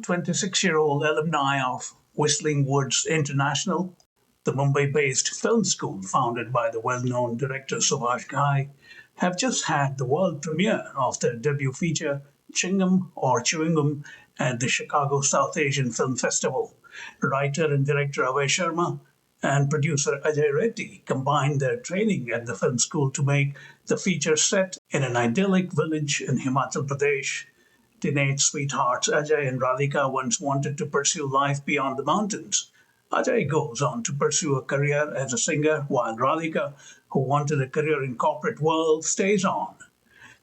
26-year-old alumni of Whtsling Woods International, the Mumbai-based film school founded by the well-known director Subhash Ghai, have just had the world premiere of their debut feature, Chingum or Chewingum, at the Chicago South Asian Film Festival. Writer and director Abhay Sharma and producer Ajay Reddy combined their training at the film school to make the feature set in an idyllic village in Himachal Pradesh. Teenage sweethearts Ajay and Radhika once wanted to pursue life beyond the mountains. Ajay goes on to pursue a career as a singer, while Radhika, who wanted a career in corporate world, stays on.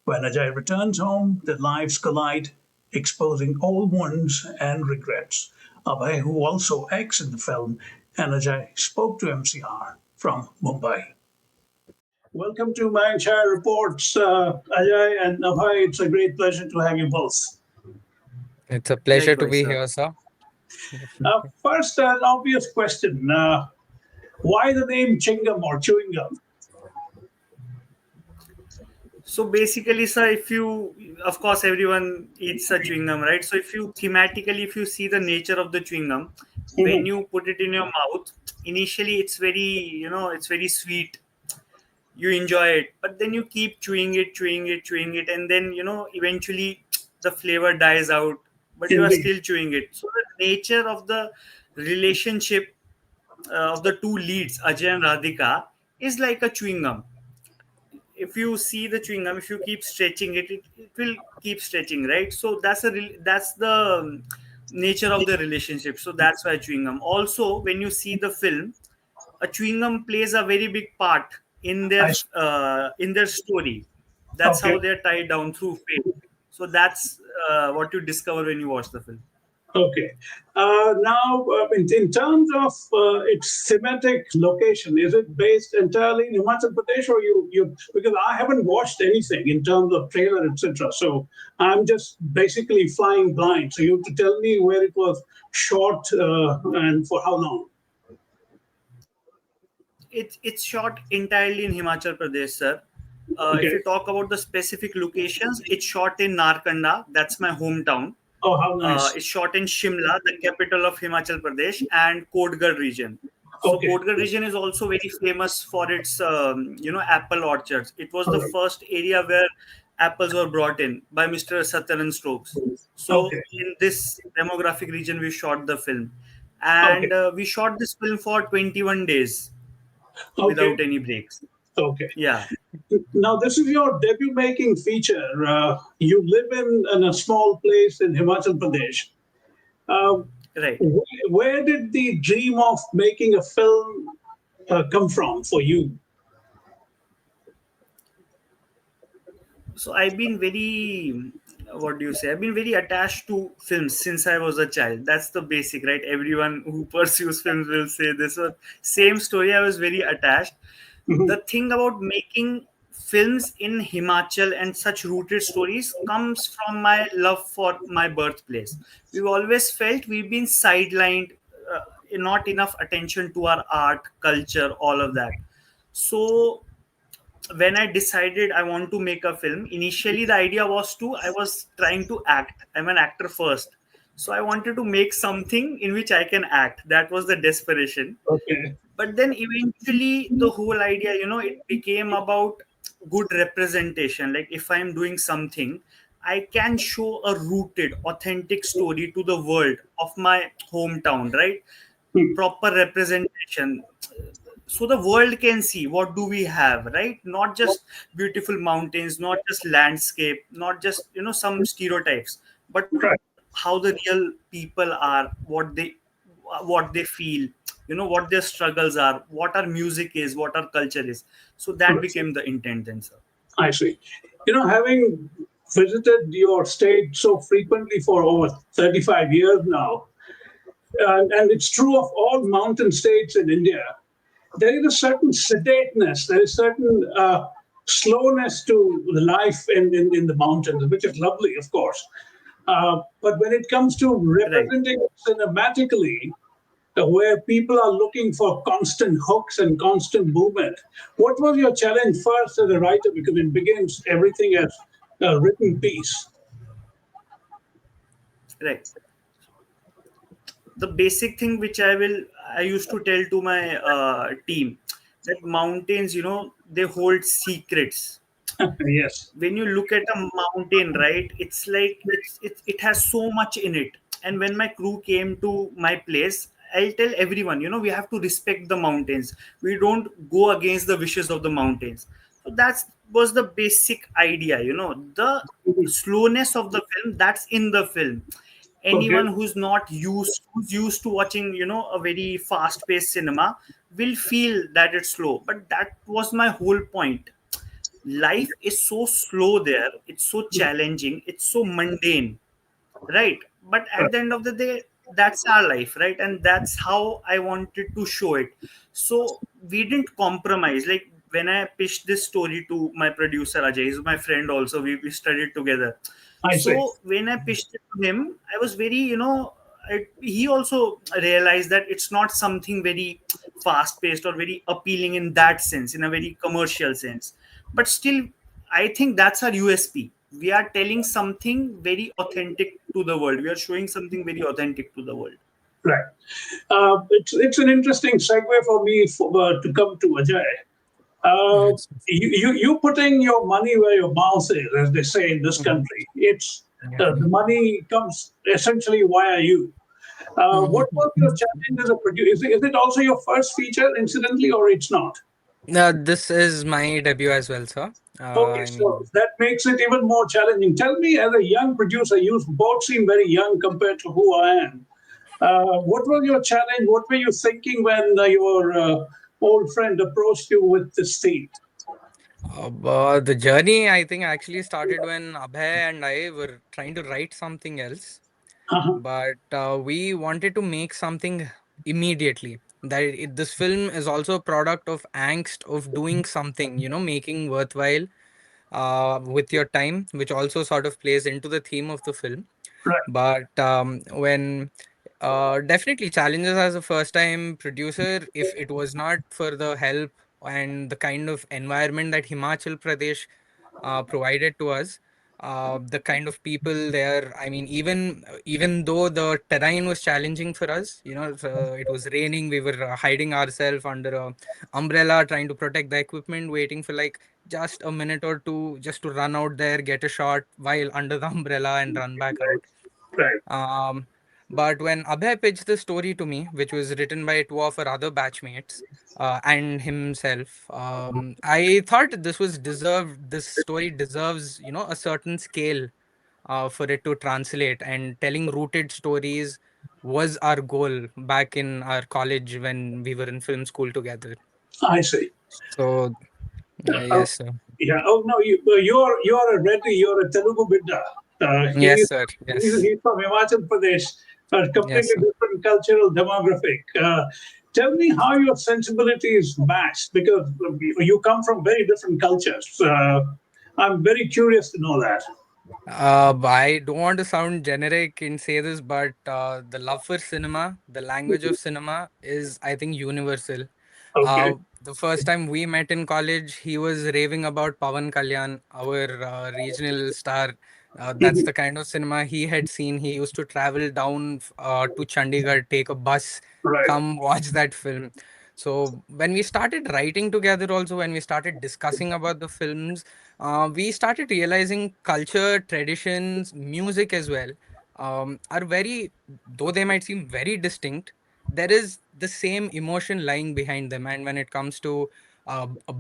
When Ajay returns home, their lives collide, exposing old wounds and regrets. Abhay, who also acts in the film, and Ajay spoke to MCR from Mumbai. Welcome to my entire reports, Ajay and Abhay. It's a great pleasure to have you both. It's a pleasure to Likewise, be sir. here, sir. First, an obvious question. Why the name Chingam or chewing gum? So basically, sir, if you, of course, everyone eats a chewing gum, right? So if you thematically, if you see the nature of the chewing gum, when you put it in your mouth, initially it's very, it's very sweet. You enjoy it, but then you keep chewing it, and then, eventually the flavor dies out, but you are Indeed. still chewing it. So the nature of the relationship of the two leads, Ajay and Radhika, is like a chewing gum. If you see the chewing gum, if you keep stretching it, it will keep stretching, right? So that's the nature of the relationship. So that's why chewing gum. Also, when you see the film, a chewing gum plays a very big part I in their story. That's Okay. how they're tied down through fate. So that's what you discover when you watch the film. Okay. Now, in terms of its thematic location, is it based entirely in Himachal Pradesh, or you? Because I haven't watched anything in terms of trailer, etc. So I'm just basically flying blind. So you have to tell me where it was shot and for how long. It's shot entirely in Himachal Pradesh, sir. Okay. If you talk about the specific locations, it's shot in Narkanda. That's my hometown. Oh, how nice. It's shot in Shimla, the capital of Himachal Pradesh, and Kodgarh region. So Okay. Kodgarh region is also very famous for its, apple orchards. It was the Alright. first area where apples were brought in by Mr. Sutherland Stokes. So Okay. in this demographic region, we shot the film, Okay. and we shot this film for 21 days Okay. without any breaks. Okay. Yeah. Now, this is your debut making feature. You live in a small place in Himachal Pradesh. Right. Where did the dream of making a film come from for you? So I've been very, what do you say? I've been very attached to films since I was a child. That's the basic, right? Everyone who pursues films will say this. So same story. I was very attached. The thing about making films in Himachal and such rooted stories comes from my love for my birthplace. We've always felt we've been sidelined, not enough attention to our art, culture, all of that. So when I decided I want to make a film, initially the idea was I was trying to act. I'm an actor first. So I wanted to make something in which I can act. That was the desperation. Okay. But then eventually the whole idea, it became about good representation. Like if I'm doing something, I can show a rooted, authentic story to the world of my hometown, right? Proper representation, so the world can see what do we have, right? Not just beautiful mountains, not just landscape, not just some stereotypes, but Right. how the real people are, what they feel, what their struggles are, what our music is, what our culture is. So that became the intent then, sir. I see. Having visited your state so frequently for over 35 years now, and it's true of all mountain states in India, there is a certain sedateness, there is certain slowness to the life in the mountains, which is lovely, of course. But when it comes to Right. representing cinematically, where people are looking for constant hooks and constant movement, what was your challenge first as a writer? Because it begins everything as a written piece. Right. the basic thing which I used to tell to my team, that mountains, they hold secrets. Yes. When you look at a mountain, right, it's like it has so much in it. And when my crew came to my place, I'll tell everyone, we have to respect the mountains. We don't go against the wishes of the mountains. So that was the basic idea. The slowness of the film, that's in the film. Okay. Anyone who's used to watching, a very fast paced cinema, will feel that it's slow. But that was my whole point. Life is so slow there, it's so challenging, it's so mundane, right? But Right. at the end of the day, that's our life, right? And that's how I wanted to show it. So we didn't compromise. Like, when I pitched this story to my producer Ajay, he's my friend also, we studied together. I see. So when I pitched it to him, I was very, he also realized that it's not something very fast paced or very appealing in that sense, in a very commercial sense. But still, I think that's our USP. We are telling something very authentic to the world. We are showing something very authentic to the world. Right. It's an interesting segue for me to come to Ajay. Yes. You putting your money where your mouth is, as they say in this Mhm. country. It's Yeah. the money comes essentially via you. What was your challenge as a producer? Is it also your first feature, incidentally, or it's not? This is my debut as well, sir. Okay, I so mean, that makes it even more challenging. Tell me, as a young producer, you both seem very young compared to who I am. What was your challenge? What were you thinking when your old friend approached you with this theme? the journey, I think, actually started when Abhay and I were trying to write something else, Uh-huh. but we wanted to make something immediately. This film is also a product of angst of doing something, making worthwhile with your time, which also sort of plays into the theme of the film. Right. But when definitely challenges as a first time producer, if it was not for the help and the kind of environment that Himachal Pradesh provided to us, the kind of people there, I mean, even though the terrain was challenging for us, it was raining, we were hiding ourselves under a umbrella, trying to protect the equipment, waiting for like just a minute or two just to run out there, get a shot while under the umbrella and run back out. Right. um, but when Abhay pitched the story to me, which was written by two of our other batchmates and himself, I thought this story deserves, a certain scale for it to translate. And telling rooted stories was our goal back in our college when we were in film school together. I see. So, Uh, yes, sir. yeah. Oh no, you're a Reddy. You're a Telugu bidda. Yes, sir. Yes. He's from Himachal Pradesh. A Yes, completely sir. different cultural demographic. Tell me how your sensibilities match because you come from very different cultures. I'm very curious to know that. I don't want to sound generic and say this, but the love for cinema, the language of cinema is, I think, universal. Okay. The first time we met in college, he was raving about Pawan Kalyan, our regional star. That's Mhm. the kind of cinema he had seen. He used to travel down to Chandigarh, take a bus, Right. come watch that film. So when we started writing together, also when we started discussing about the films, we started realizing culture, traditions, music as well, are very, though they might seem very distinct, there is the same emotion lying behind them. And when it comes to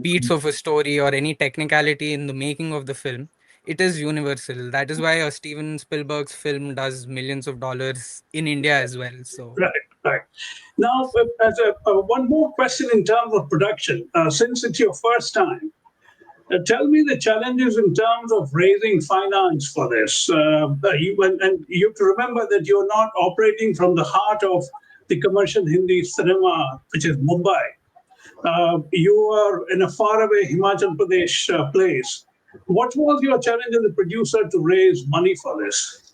beats of a story or any technicality in the making of the film, it is universal. That is why Steven Spielberg's film does millions of dollars in India as well. So, Right. Right. Now, as one more question in terms of production, since it's your first time. Tell me the challenges in terms of raising finance for this. And you have to remember that you're not operating from the heart of the commercial Hindi cinema, which is Mumbai. You are in a faraway Himachal Pradesh place. What was your challenge as a producer to raise money for this?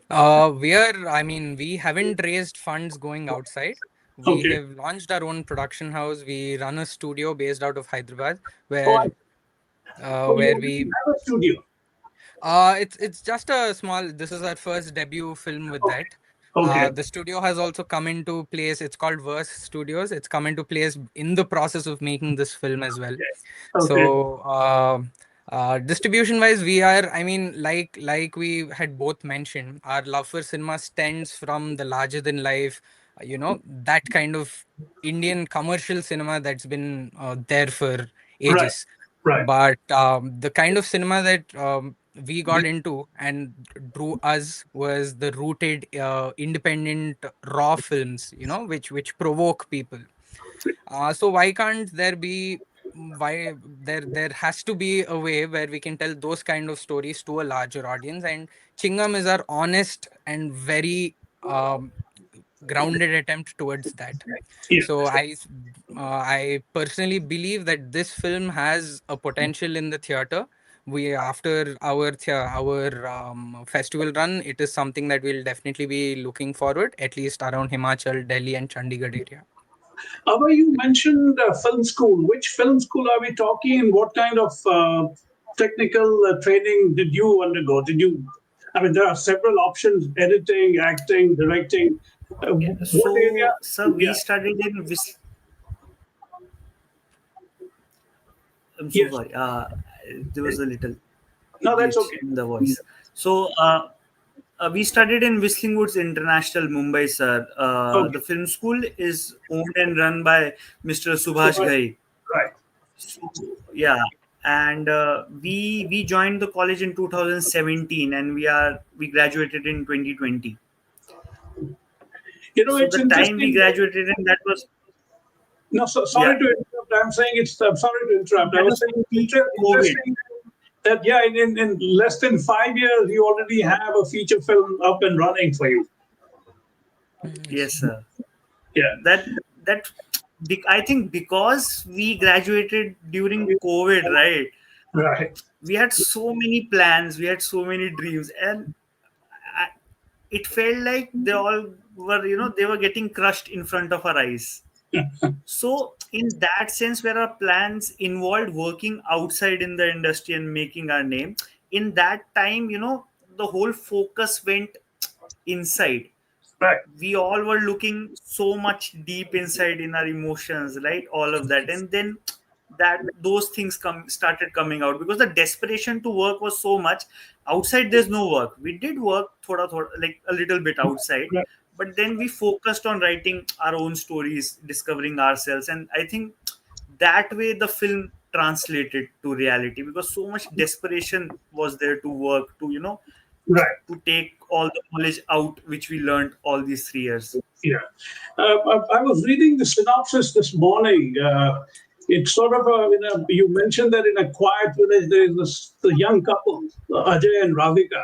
I mean, we haven't raised funds going outside. We Okay. have launched our own production house. We run a studio based out of Hyderabad, Oh, you where already we have a studio. it's just a small. This is our first debut film with that. Okay. The studio has also come into place. It's called Verse Studios. It's come into place in the process of making this film as well. Okay. So, distribution wise, we are, I mean, like we had both mentioned, our love for cinema stems from the larger than life, that kind of Indian commercial cinema that's been there for Right. ages. Right. But the kind of cinema that we got into and drew us was the rooted, independent, raw films, which provoke people. So why can't there be why there has to be a way where we can tell those kind of stories to a larger audience, and Chingam is our honest and very grounded attempt towards that. Yeah. So I personally believe that this film has a potential in the theater. We after our festival run, it is something that we'll definitely be looking forward, at least around Himachal, Delhi, and Chandigarh area. Abhay, you mentioned film school. Which film school are we talking, and what kind of technical training did you undergo? Did you? I mean, there are several options: editing, acting, directing. Yeah. What area? So, sir, we Yeah. studied in I'm so Yes. sorry. There was a little No, that's glitch okay. in the voice. So, we studied in Whtsling Woods International, Mumbai, sir. The Okay. film school is owned and run by Mr. So, Subhash Ghai. right. So, yeah, and we joined the college in 2017, and we graduated in 2020. You know, So it's the time we interesting. graduated in, that was, No, so, sorry yeah, to interrupt. I'm saying it's. I'm sorry to interrupt. I that was was saying it's peak COVID. interesting that yeah, in less than 5 years, you already have a feature film up and running for you. Nice. Yes, sir. Yeah. That that I think because we graduated during COVID, right? Right. We had so many plans, we had so many dreams, and I, it felt like they all were, they were getting crushed in front of our eyes. So, in that sense, where our plans involved working outside in the industry and making our name, in that time, the whole focus went inside. Right. We all were looking so much deep inside in our emotions, right? All of that. And then that those things started coming out because the desperation to work was so much. Outside there's no work. We did work thoda, like a little bit outside, Right. but then we focused on writing our own stories, discovering ourselves, and I think that way the film translated to reality because so much desperation was there to work, to Right. to take all the knowledge out which we learned all these 3 years. Yeah. I was reading the synopsis this morning. It's sort of you mentioned that in a quiet village there is the young couple, Ajay and Radhika,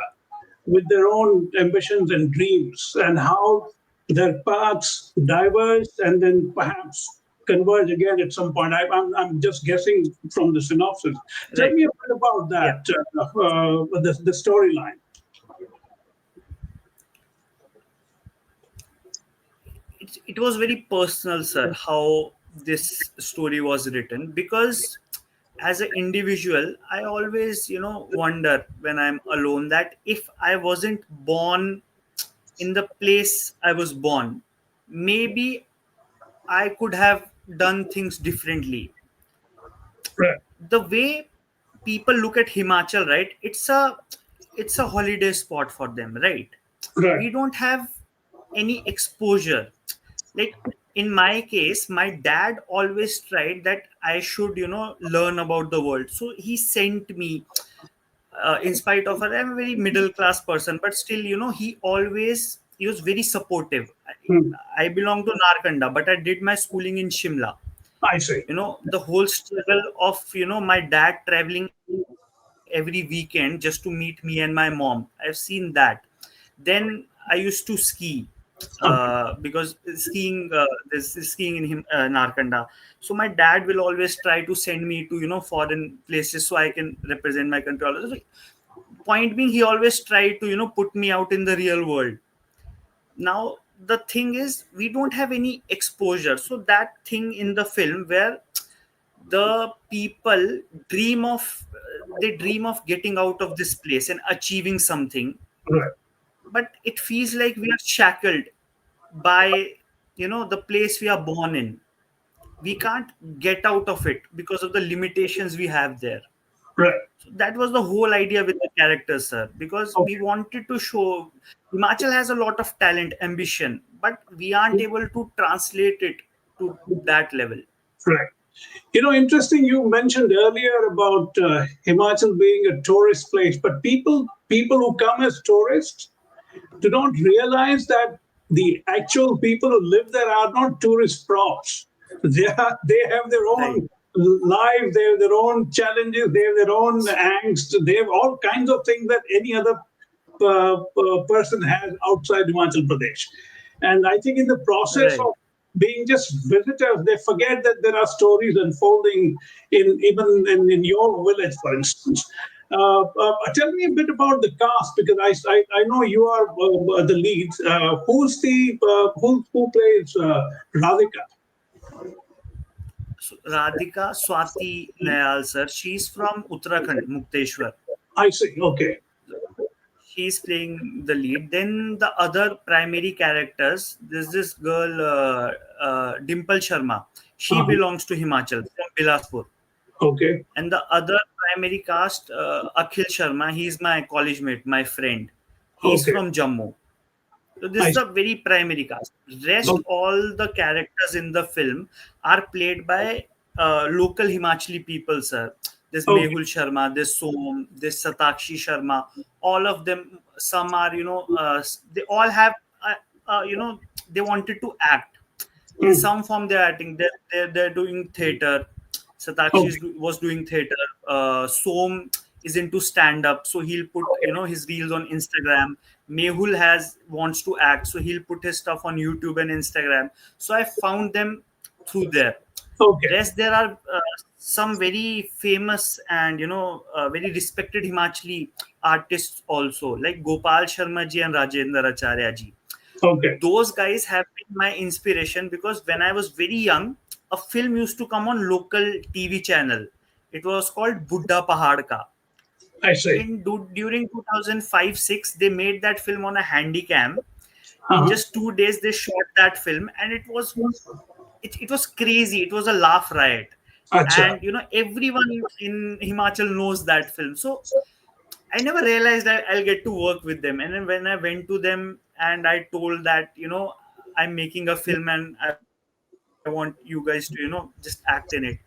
with their own ambitions and dreams, and how their paths diverge and then perhaps converge again at some point. I'm just guessing from the synopsis. Tell Right. me a bit about Yeah. that, the storyline. It was very personal, sir, how this story was written because as an individual I always wonder when I'm alone that if I wasn't born in the place I was born, maybe I could have done things differently. Right. The way people look at Himachal, right? It's a holiday spot for them, right? Right. We don't have any exposure. Like in my case, my dad always tried that I should, learn about the world. So he sent me, in spite of her, I'm a very middle class person, but still, he was very supportive. Hmm. I belong to Narkanda, but I did my schooling in Shimla. I see. The whole struggle of my dad traveling every weekend just to meet me and my mom, I've seen that. Then I used to ski, Okay. because skiing, there's skiing in Narkanda. So my dad will always try to send me to foreign places so I can represent my country. So, point being, he always tried to put me out in the real world. Now the thing is we don't have any exposure, so that thing in the film where the people dream of they dream of getting out of this place and achieving something, Right. but it feels like we are shackled by, the place we are born in. We can't get out of it because of the limitations we have there. Right. So that was the whole idea with the characters, sir, because we Okay. wanted to show Himachal has a lot of talent, ambition, but we aren't able to translate it to that level. Right. Interesting. You mentioned earlier about Himachal being a tourist place, but people who come as tourists do not realize that the actual people who live there are not tourist props. They have their Right, own life, they have their own challenges, they have their own angst, they have all kinds of things that any other person has outside Himachal Pradesh. And I think in the process right. of being just visitors, they forget that there are stories unfolding in even in your village, for instance. Tell me a bit about the cast because I know you are the lead. Who plays Radhika? So Radhika Swati Nayal, sir, she's from Uttarakhand, Mukteshwar. I see. Okay. She's playing the lead. Then the other primary characters, there's this girl, Dimple Sharma. She Uh-huh. belongs to Himachal from Bilaspur. Okay. And the other primary cast, Akhil Sharma, he's my college mate, my friend. He's Okay. from Jammu. So this I is see. the very primary cast. Rest Okay. all the characters in the film are played by local Himachali people, sir. There's Okay. Mehul Sharma, there's Som, there's Satakshi Sharma. All of them, some are, they all have, they wanted to act. In Mm. some form, they're acting. They're doing theater. Satakshi Okay. was doing theater. Som is into stand up, so he'll put his reels on Instagram. Mehul has wants to act, so he'll put his stuff on YouTube and Instagram. So I found them through there. Okay. Rest there are some very famous and very respected Himachali artists also, like Gopal Sharma ji and Rajendra Acharya ji. Okay. Those guys have been my inspiration because when I was very young, a film used to come on local TV channel. It was called Buddha Pahad Ka. I see. During 2005-6, they made that film on a handy cam. In Uh-huh. just 2 days, they shot that film, and it was crazy. It was a laugh riot, Acha. and everyone in Himachal knows that film. So I never realized that I'll get to work with them. And then when I went to them and I told that, I'm making a film and I want you guys to, just act in it.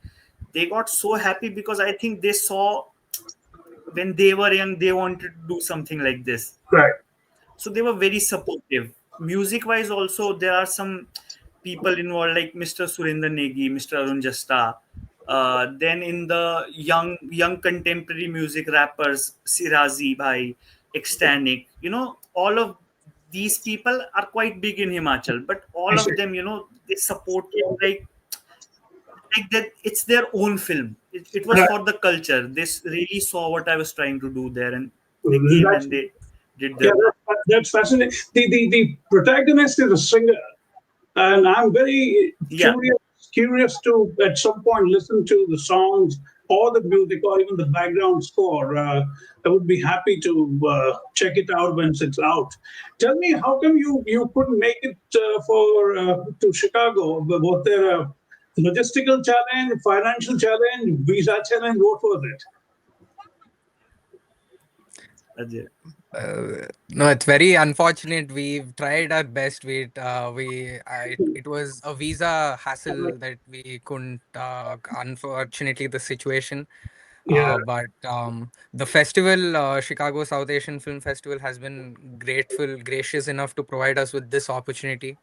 They got so happy because I think they saw when they were young, they wanted to do something like this. Right. So they were very supportive. Music wise, also, there are some people involved like Mr. Surinder Negi, Mr. Arun Jasta. Then in the young contemporary music rappers, Sirazi Bhai, Ecstanic, all of these people are quite big in Himachal, but I all see. of them, they support it like that. It's their own film. It was Right. for the culture. They really saw what I was trying to do there, and they came That's and they did yeah. their part. That's fascinating. The protagonist is a singer, and I'm very Yeah. curious to at some point listen to the songs or the music or even the background score. I would be happy to check it out once it's out. Tell me, how come you couldn't make it for to Chicago? Was there a logistical challenge, financial challenge, visa challenge? What was it? Ajay. No, it's very unfortunate. We've tried our best. It was a visa hassle that we couldn't. Unfortunately, the situation. Yeah. But the festival, Chicago South Asian Film Festival, has been gracious enough to provide us with this opportunity.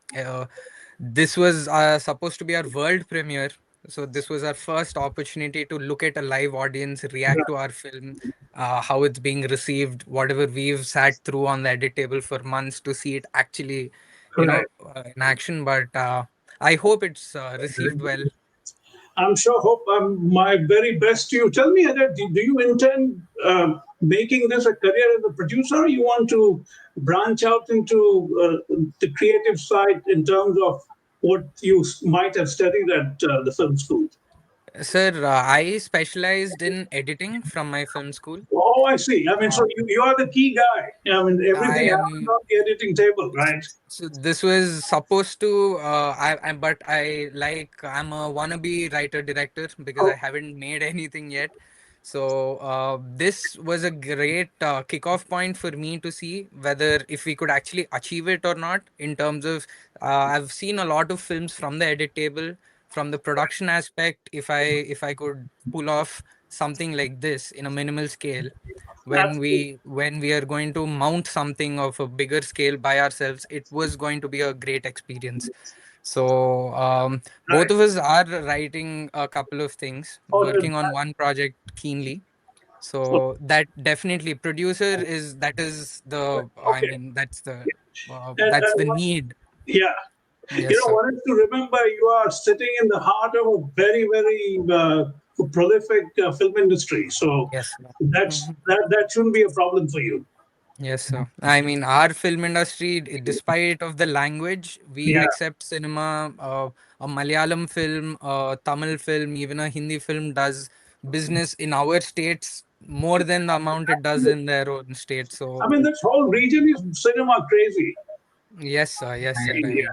This was supposed to be our world premiere. So this was our first opportunity to look at a live audience, react to our film, how it's being received, whatever we've sat through on the edit table for months to see it actually, Right. in action. But I hope it's received well. I'm sure. Hope my very best to you. Tell me, Ajay, do you intend making this a career as a producer, or you want to branch out into the creative side in terms of what you might have studied at the film school? Sir, I specialized in editing from my film school. Oh, I see. I mean, so Uh, you are the key guy. I mean, I everything happens am on the editing table, right? So this was supposed to, but I'm a wannabe writer director because I Oh, haven't made anything yet. So this was a great kickoff point for me to see whether if we could actually achieve it or not. In terms of, I've seen a lot of films from the edit table, from the production aspect. If I could pull off something like this in a minimal scale, absolutely. when we are going to mount something of a bigger scale by ourselves, it was going to be a great experience. So both Right. of us are writing a couple of things, Oh, working on one project keenly. So that definitely producer is that is the I okay. mean that's And the need. yeah, Yes, sir. one is to remember you are sitting in the heart of a very, very prolific film industry. So Yes, sir. that shouldn't be a problem for you. Yes, sir. I mean, our film industry, despite of the language, we Yeah. accept cinema. A Malayalam film, a Tamil film, even a Hindi film does business in our states more than the amount it does in their own state. I So, mean, this whole region is cinema crazy. yes, sir. Yes, I sir. mean, I mean, yeah.